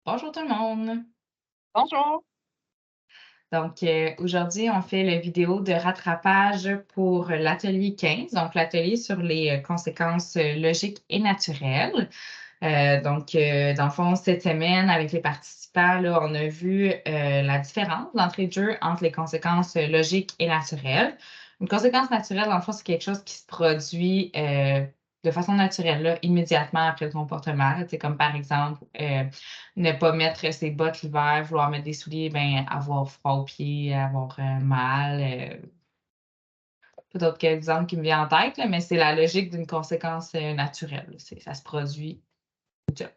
Bonjour tout le monde. Bonjour. Donc, aujourd'hui, on fait la vidéo de rattrapage pour l'atelier 15, donc l'atelier sur les conséquences logiques et naturelles. Dans le fond, cette semaine, avec les participants, là, on a vu la différence d'entrée de jeu entre les conséquences logiques et naturelles. Une conséquence naturelle, dans le fond, c'est quelque chose qui se produit de façon naturelle, là, immédiatement après le comportement. Là, tu sais, comme par exemple, ne pas mettre ses bottes l'hiver, vouloir mettre des souliers, ben, avoir froid aux pieds, avoir mal. Pas d'autres exemples qui me viennent en tête, là, mais c'est la logique d'une conséquence naturelle. Là. Ça se produit.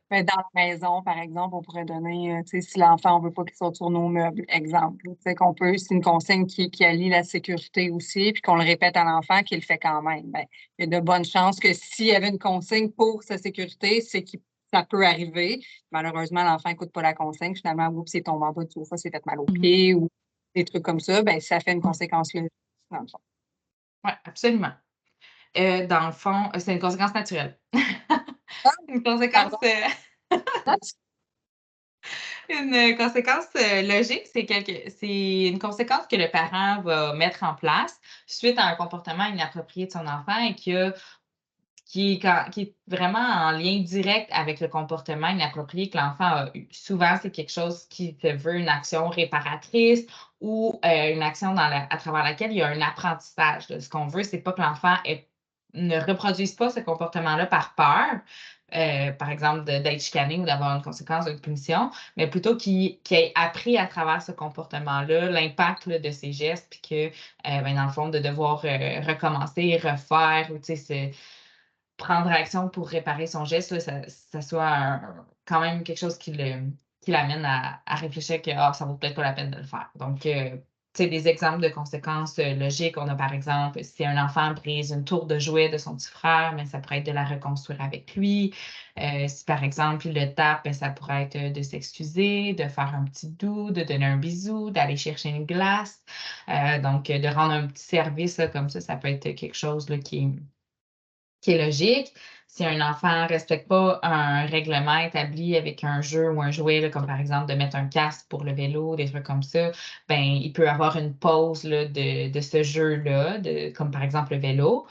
Dans la maison, par exemple, on pourrait donner, tu sais, si l'enfant, on veut pas qu'il saute sur nos meubles, exemple, tu sais, qu'on peut c'est une consigne qui allie la sécurité aussi, puis qu'on le répète à l'enfant, qu'il le fait quand même. Bien, il y a de bonnes chances que s'il y avait une consigne pour sa sécurité, c'est que ça peut arriver. Malheureusement, l'enfant écoute pas la consigne. Finalement, oups, il est tombé en bas du sofa, s'est fait mal aux Mhm. pieds ou des trucs comme ça, bien, ça fait une conséquence logique, dans le fond. Oui, absolument. Dans le fond, c'est une conséquence naturelle. Ah, Une conséquence, pardon. Nat une conséquence, logique, c'est une conséquence que le parent va mettre en place suite à un comportement inapproprié de son enfant et qui est vraiment en lien direct avec le comportement inapproprié que l'enfant a eu. Souvent, c'est quelque chose qui te veut une action réparatrice ou, une action à travers laquelle il y a un apprentissage, là. Ce qu'on veut, c'est pas que l'enfant ne reproduise pas ce comportement-là par peur, par exemple d'être chicané ou d'avoir une conséquence, une punition, mais plutôt qu'il ait appris à travers ce comportement-là l'impact, là, de ses gestes puis que, ben, dans le fond, de devoir, recommencer, refaire ou tu sais, prendre action pour réparer son geste, là, ça soit quand même quelque chose qui l'amène à réfléchir que ah, ça vaut peut-être pas la peine de le faire. Donc, tu sais, des exemples de conséquences logiques, on a par exemple, si un enfant brise une tour de jouet de son petit frère, mais ça pourrait être de la reconstruire avec lui. Si par exemple, il le tape, ben, ça pourrait être de s'excuser, de faire un petit doux, de donner un bisou, d'aller chercher une glace. Donc, de rendre un petit service là, comme ça peut être quelque chose là, qui est logique. Si un enfant ne respecte pas un règlement établi avec un jeu ou un jouet, là, comme par exemple de mettre un casque pour le vélo, des trucs comme ça, ben, il peut avoir une pause là, de ce jeu-là, comme par exemple le vélo.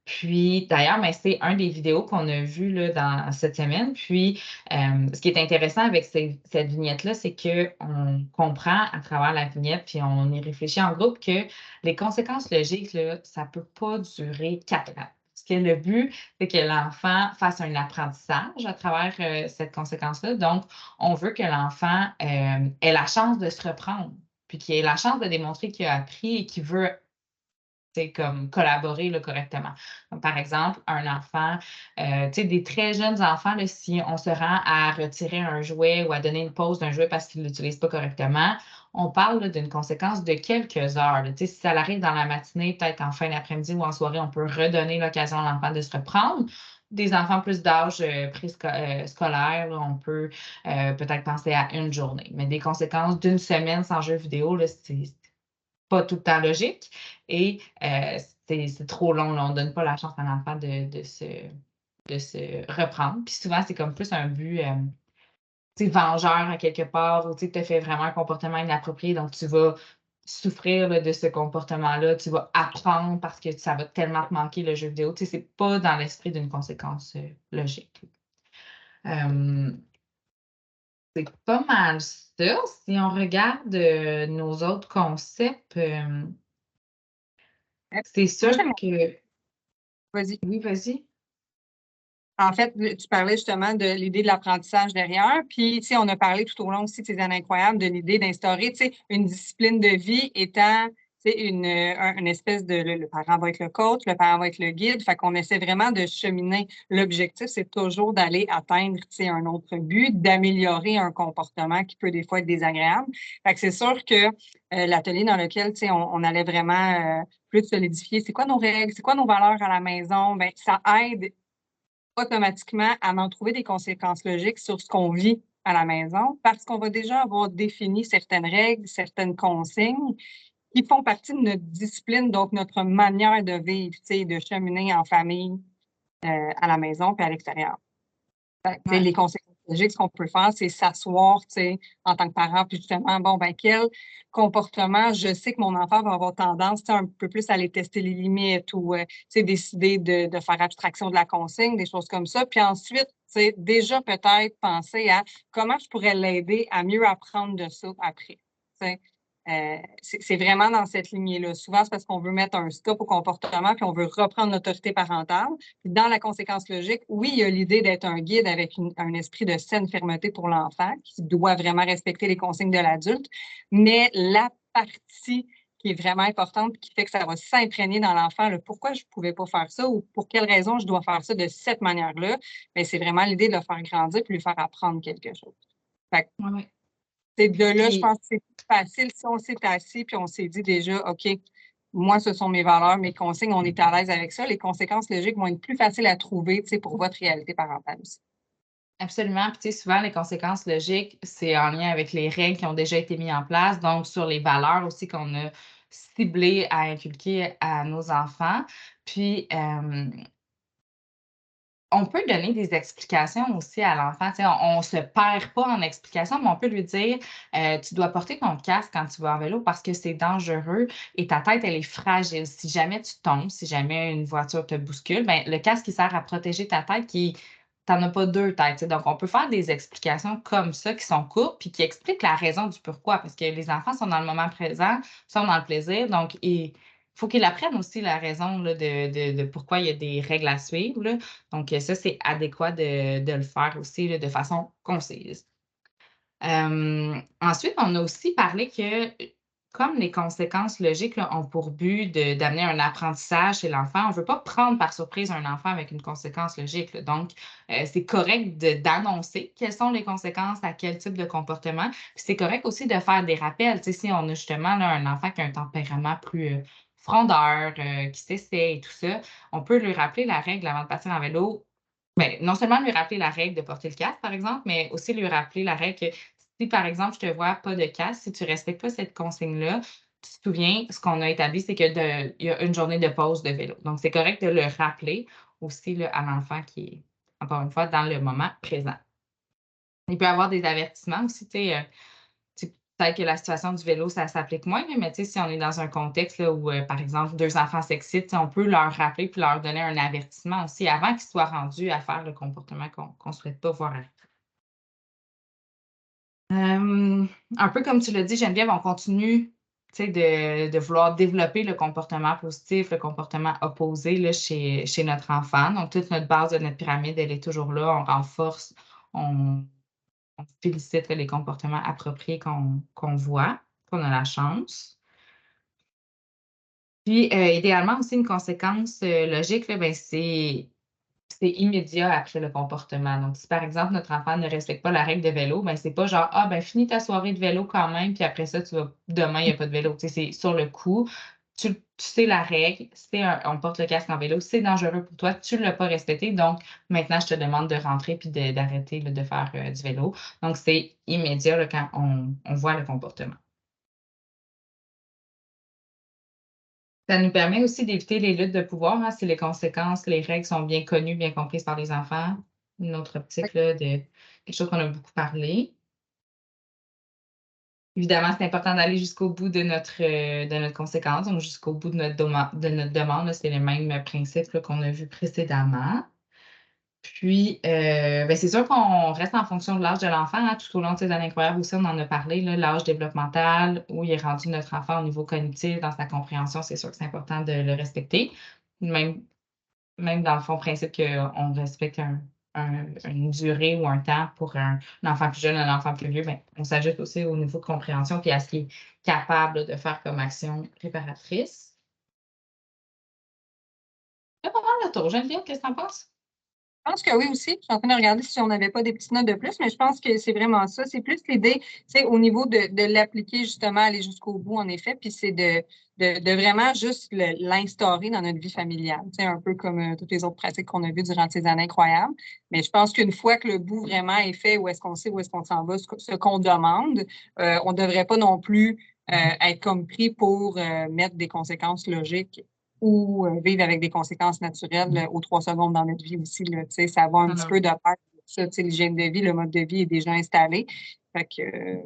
Puis d'ailleurs, ben, c'est un des vidéos qu'on a vu là, dans cette semaine. Puis ce qui est intéressant avec cette vignette-là, c'est qu'on comprend à travers la vignette, puis on y réfléchit en groupe que les conséquences logiques, là, ça ne peut pas durer 4 ans. Parce que le but, c'est que l'enfant fasse un apprentissage à travers cette conséquence-là. Donc, on veut que l'enfant ait la chance de se reprendre, puis qu'il ait la chance de démontrer qu'il a appris et qu'il veut c'est comme collaborer là, correctement. Donc, par exemple, un enfant, tu sais, des très jeunes enfants, là, si on se rend à retirer un jouet ou à donner une pause d'un jouet parce qu'il ne l'utilise pas correctement, on parle là, d'une conséquence de quelques heures. Là. Tu sais, si ça arrive dans la matinée, peut-être en fin d'après-midi ou en soirée, on peut redonner l'occasion à l'enfant de se reprendre. Des enfants plus d'âge scolaire, là, on peut peut-être penser à une journée. Mais des conséquences d'une semaine sans jeu vidéo, là, c'est pas tout le temps logique et c'est trop long, là. On donne pas la chance à l'enfant de se reprendre. Puis souvent, c'est comme plus un but, tu sais, vengeur à quelque part ou tu sais, tu as fait vraiment un comportement inapproprié, donc tu vas souffrir, là, de ce comportement-là. Tu vas apprendre parce que ça va tellement te manquer le jeu vidéo. Tu sais, c'est pas dans l'esprit d'une conséquence, logique. Hem, c'est pas mal ça. Si on regarde, nos autres concepts, c'est Moi, sûr j'aimerais que vas-y. oui, vas-y. En fait, tu parlais justement de l'idée de l'apprentissage derrière, puis, tu sais, on a parlé tout au long aussi de ces années incroyables de l'idée d'instaurer, tu sais, une discipline de vie étant, tu sais, une espèce de le parent va être le coach, le parent va être le guide, fait qu'on essaie vraiment de cheminer. L'objectif, c'est toujours d'aller atteindre, tu sais, un autre but, d'améliorer un comportement qui peut des fois être désagréable. Fait que c'est sûr que, l'atelier dans lequel, tu sais, on allait vraiment, plus solidifier c'est quoi nos règles, c'est quoi nos valeurs à la maison, ben ça aide automatiquement à en trouver des conséquences logiques sur ce qu'on vit à la maison parce qu'on va déjà avoir défini certaines règles, certaines consignes qui font partie de notre discipline, donc notre manière de vivre, tu sais, de cheminer en famille, à la maison puis à l'extérieur. Fait que, tu sais, Ouais. les conséquences logique, ce qu'on peut faire, c'est s'asseoir, tu sais, en tant que parent, puis justement, bon, ben, quel comportement je sais que mon enfant va avoir tendance, tu sais, un peu plus à aller tester les limites ou, tu sais, décider de faire abstraction de la consigne, des choses comme ça. Puis ensuite, tu sais, déjà peut-être penser à comment je pourrais l'aider à mieux apprendre de ça après, tu sais. C'est vraiment dans cette lignée-là. Souvent, c'est parce qu'on veut mettre un stop au comportement, puis on veut reprendre l'autorité parentale. Puis dans la conséquence logique, oui, il y a l'idée d'être un guide avec un esprit de saine fermeté pour l'enfant, qui doit vraiment respecter les consignes de l'adulte, mais la partie qui est vraiment importante, qui fait que ça va s'imprégner dans l'enfant, le pourquoi je ne pouvais pas faire ça ou pour quelle raison je dois faire ça de cette manière-là, bien, c'est vraiment l'idée de le faire grandir puis lui faire apprendre quelque chose. Fait que, Ouais. c'est de là, je Puis, pense que c'est plus facile si on s'est assis puis on s'est dit déjà, OK, moi, ce sont mes valeurs, mes consignes, on est à l'aise avec ça. Les conséquences logiques vont être plus faciles à trouver, tu sais, pour votre réalité parentale aussi. absolument. Puis, tu sais, souvent, les conséquences logiques, c'est en lien avec les règles qui ont déjà été mises en place, donc sur les valeurs aussi qu'on a ciblées à inculquer à nos enfants. Puis, on peut donner des explications aussi à l'enfant. Tu sais, on se perd pas en explications, mais on peut lui dire, «Tu dois porter ton casque quand tu vas en vélo parce que c'est dangereux et ta tête, elle est fragile. Si jamais tu tombes, si jamais une voiture te bouscule, ben, le casque, il sert à protéger ta tête qui tu en as pas 2 têtes», tu sais. Donc on peut faire des explications comme ça qui sont courtes puis qui expliquent la raison du pourquoi parce que les enfants sont dans le moment présent, sont dans le plaisir, donc faut qu'ils apprennent aussi la raison là, de pourquoi il y a des règles à suivre, là. Donc, ça, c'est adéquat de le faire aussi là, de façon concise. Ensuite, on a aussi parlé que, comme les conséquences logiques là, ont pour but d'amener un apprentissage chez l'enfant, on ne veut pas prendre par surprise un enfant avec une conséquence logique, là. Donc, c'est correct d'annoncer quelles sont les conséquences à quel type de comportement. Puis c'est correct aussi de faire des rappels. Tu sais, si on a justement là, un enfant qui a un tempérament plus frondeur, qui s'essaie et tout ça, on peut lui rappeler la règle avant de partir en vélo. Ben, non seulement lui rappeler la règle de porter le casque, par exemple, mais aussi lui rappeler la règle que si, par exemple, je te vois pas de casque, si tu ne respectes pas cette consigne-là, tu te souviens, ce qu'on a établi, c'est qu'il y a une journée de pause de vélo. Donc, c'est correct de le rappeler aussi là, à l'enfant qui est, encore une fois, dans le moment présent. Il peut y avoir des avertissements aussi, tu sais, peut-être que la situation du vélo, ça s'applique moins, là, mais tu sais, si on est dans un contexte là, où, par exemple, 2 enfants s'excitent, tu sais, on peut leur rappeler puis leur donner un avertissement aussi avant qu'ils soient rendus à faire le comportement qu'on ne souhaite pas voir arriver. Un peu comme tu l'as dit, Geneviève, on continue, tu sais, de vouloir développer le comportement positif, le comportement opposé là, chez notre enfant. Donc, toute notre base de notre pyramide, elle est toujours là. On renforce, on on félicite les comportements appropriés qu'on voit, qu'on a la chance. Puis, idéalement aussi, une conséquence, logique, là, ben, c'est immédiat après le comportement. Donc, si par exemple, notre enfant ne respecte pas la règle de vélo, ben, c'est pas genre: «Ah, ben, finis ta soirée de vélo quand même, puis après ça, demain, il y a pas de vélo». Tu sais, c'est sur le coup, tu sais la règle, on porte le casque en vélo, c'est dangereux pour toi, tu l'as pas respecté, donc maintenant, je te demande de rentrer puis d'arrêter, là, de faire, du vélo. Donc, c'est immédiat, là, quand on voit le comportement. Ça nous permet aussi d'éviter les luttes de pouvoir, hein, si les conséquences, les règles sont bien connues, bien comprises par les enfants. Une autre optique là, de quelque chose qu'on a beaucoup parlé. Évidemment, c'est important d'aller jusqu'au bout de notre conséquence, donc jusqu'au bout de notre demande, là. C'est le même principe là, qu'on a vu précédemment. Puis, ben, c'est sûr qu'on reste en fonction de l'âge de l'enfant, hein, tout au long de ces années incroyables aussi, on en a parlé, là, l'âge développemental, où il est rendu notre enfant au niveau cognitif, dans sa compréhension, c'est sûr que c'est important de le respecter. Même Même dans le fond, principe qu'on respecte une durée ou un temps pour un enfant plus jeune, un enfant plus vieux, ben, on s'ajuste aussi au niveau de compréhension puis à ce qu'il est capable de faire comme action réparatrice. C'est pas mal le tour. Geneviève, qu'est-ce que tu en penses? Je pense que oui aussi. Je suis en train de regarder si on n'avait pas des petites notes de plus, mais je pense que c'est vraiment ça. C'est plus l'idée, tu sais, au niveau de l'appliquer justement, aller jusqu'au bout, en effet, puis c'est de vraiment juste l'instaurer dans notre vie familiale, tu sais, un peu comme toutes les autres pratiques qu'on a vues durant ces années incroyables. Mais je pense qu'une fois que le bout vraiment est fait, où est-ce qu'on sait, où est-ce qu'on s'en va, ce qu'on demande, on ne devrait pas non plus être comme pris pour mettre des conséquences logiques ou vivre avec des conséquences naturelles aux 3 secondes dans notre vie aussi. Là, tu sais, ça va un Non, petit non. peu de pair ça, tu sais, l'hygiène de vie, le mode de vie est déjà installé. Fait que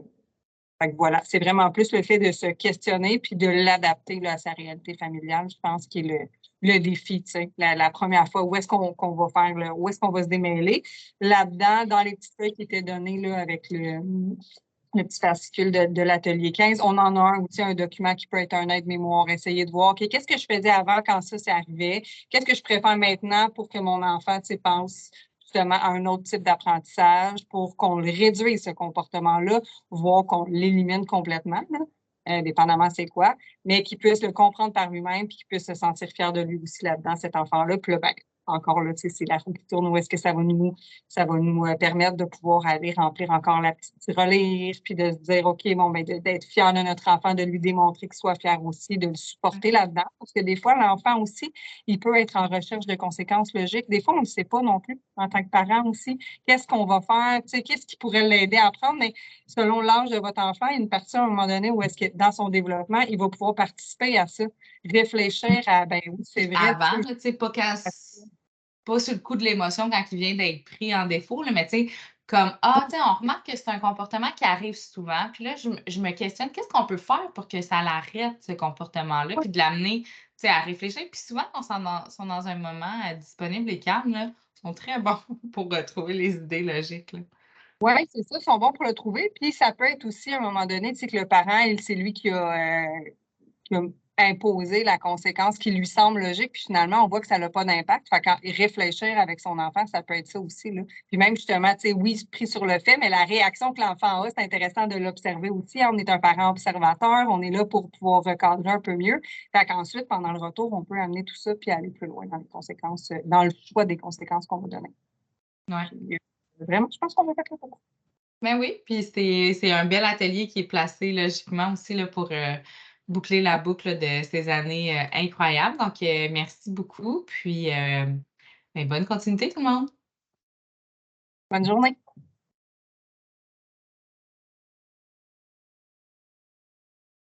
voilà, c'est vraiment plus le fait de se questionner puis de l'adapter là, à sa réalité familiale, je pense, qui est le défi, tu sais. La première fois, où est-ce qu'on va faire, où est-ce qu'on va se démêler? Là-dedans, dans les petites feuilles qui étaient données là, avec le petit fascicule de l'atelier 15, on en a un aussi, un document qui peut être un aide-mémoire, essayer de voir, OK, qu'est-ce que je faisais avant quand ça arrivait? Qu'est-ce que je préfère maintenant pour que mon enfant, tu sais, pense justement à un autre type d'apprentissage pour qu'on le réduise, ce comportement-là, voire qu'on l'élimine complètement, là, dépendamment c'est quoi, mais qu'il puisse le comprendre par lui-même puis qu'il puisse se sentir fier de lui aussi là-dedans, cet enfant-là. Puis là, ben, encore là, tu sais, c'est la roue qui tourne, où est-ce que ça va nous permettre de pouvoir aller remplir encore la petite relire, puis de se dire, OK, bon, ben, d'être fier de notre enfant, de lui démontrer qu'il soit fier aussi, de le supporter là-dedans. Parce que des fois, l'enfant aussi, il peut être en recherche de conséquences logiques. Des fois, on ne sait pas non plus, en tant que parent aussi, qu'est-ce qu'on va faire, tu sais, qu'est-ce qui pourrait l'aider à apprendre. Mais selon l'âge de votre enfant, il y a une partie à un moment donné où est-ce que dans son développement, il va pouvoir participer à ça, réfléchir à, ben oui, c'est vrai. Avant, tu sais, pas sur le coup de l'émotion quand il vient d'être pris en défaut, là, mais tu sais, comme, tu sais, on remarque que c'est un comportement qui arrive souvent. Puis là, je me questionne, qu'est-ce qu'on peut faire pour que ça l'arrête, ce comportement-là, puis de l'amener, tu sais, à réfléchir. Puis souvent, quand ils sont dans un moment disponible et calme, là, ils sont très bons pour retrouver les idées logiques, là. Oui, c'est ça, ils sont bons pour le trouver. Puis ça peut être aussi, à un moment donné, tu sais, que le parent, c'est lui qui a imposé la conséquence qui lui semble logique, puis finalement, on voit que ça n'a pas d'impact. Fait quand réfléchir avec son enfant, ça peut être ça aussi, là. Puis même, justement, tu sais, oui, pris sur le fait, mais la réaction que l'enfant a, c'est intéressant de l'observer aussi. On est un parent observateur, on est là pour pouvoir recadrer un peu mieux. Fait qu'ensuite, pendant le retour, on peut amener tout ça puis aller plus loin dans les conséquences, dans le choix des conséquences qu'on va donner. Ouais. Puis, vraiment, je pense qu'on va faire le tour. Ben oui, puis c'est un bel atelier qui est placé logiquement aussi là, pour boucler la boucle de ces années incroyables. Donc, merci beaucoup. Puis, ben, bonne continuité tout le monde. Bonne journée.